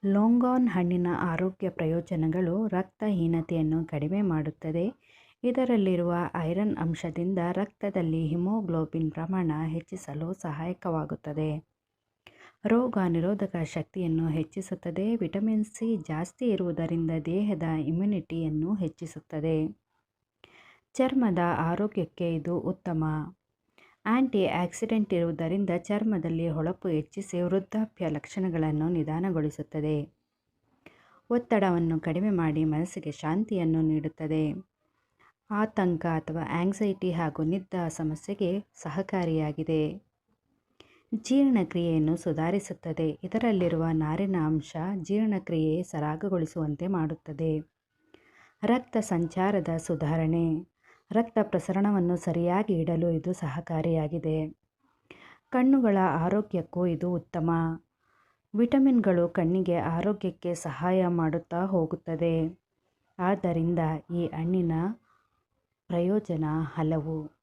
ಲೊಂಗಾನ್ ಹಣ್ಣಿನ ಆರೋಗ್ಯ ಪ್ರಯೋಜನಗಳು ರಕ್ತಹೀನತೆಯನ್ನು ಕಡಿಮೆ ಮಾಡುತ್ತದೆ. ಇದರಲ್ಲಿರುವ ಐರನ್ ಅಂಶದಿಂದ ರಕ್ತದಲ್ಲಿ ಹಿಮೋಗ್ಲೋಬಿನ್ ಪ್ರಮಾಣ ಹೆಚ್ಚಿಸಲು ಸಹಾಯಕವಾಗುತ್ತದೆ. ರೋಗ ನಿರೋಧಕ ಶಕ್ತಿಯನ್ನು ಹೆಚ್ಚಿಸುತ್ತದೆ. ವಿಟಮಿನ್ ಸಿ ಜಾಸ್ತಿ ಇರುವುದರಿಂದ ದೇಹದ ಇಮ್ಯುನಿಟಿಯನ್ನು ಹೆಚ್ಚಿಸುತ್ತದೆ. ಚರ್ಮದ ಆರೋಗ್ಯಕ್ಕೆ ಇದು ಉತ್ತಮ. ಆಂಟಿ ಆಕ್ಸಿಡೆಂಟ್ ಇರುವುದರಿಂದ ಚರ್ಮದಲ್ಲಿ ಹೊಳಪು ಹೆಚ್ಚಿಸಿ ವೃದ್ಧಾಪ್ಯ ಲಕ್ಷಣಗಳನ್ನು ನಿಧಾನಗೊಳಿಸುತ್ತದೆ. ಒತ್ತಡವನ್ನು ಕಡಿಮೆ ಮಾಡಿ ಮನಸ್ಸಿಗೆ ಶಾಂತಿಯನ್ನು ನೀಡುತ್ತದೆ. ಆತಂಕ ಅಥವಾ ಆಂಗ್ಸೈಟಿ ಹಾಗೂ ನಿದ್ರಾ ಸಮಸ್ಯೆಗೆ ಸಹಕಾರಿಯಾಗಿದೆ. ಜೀರ್ಣಕ್ರಿಯೆಯನ್ನು ಸುಧಾರಿಸುತ್ತದೆ. ಇದರಲ್ಲಿರುವ ನಾರಿನ ಅಂಶ ಜೀರ್ಣಕ್ರಿಯೆ ಸರಾಗಗೊಳಿಸುವಂತೆ ಮಾಡುತ್ತದೆ. ರಕ್ತ ಸಂಚಾರದ ಸುಧಾರಣೆ. ರಕ್ತ ಪ್ರಸರಣವನ್ನು ಸರಿಯಾಗಿ ಇಡಲು ಇದು ಸಹಕಾರಿಯಾಗಿದೆ. ಕಣ್ಣುಗಳ ಆರೋಗ್ಯಕ್ಕೂ ಇದು ಉತ್ತಮ. ವಿಟಮಿನ್ಗಳು ಕಣ್ಣಿಗೆ ಆರೋಗ್ಯಕ್ಕೆ ಸಹಾಯ ಮಾಡುತ್ತಾ ಹೋಗುತ್ತದೆ. ಆದ್ದರಿಂದ ಈ ಹಣ್ಣಿನ ಪ್ರಯೋಜನ ಹಲವು.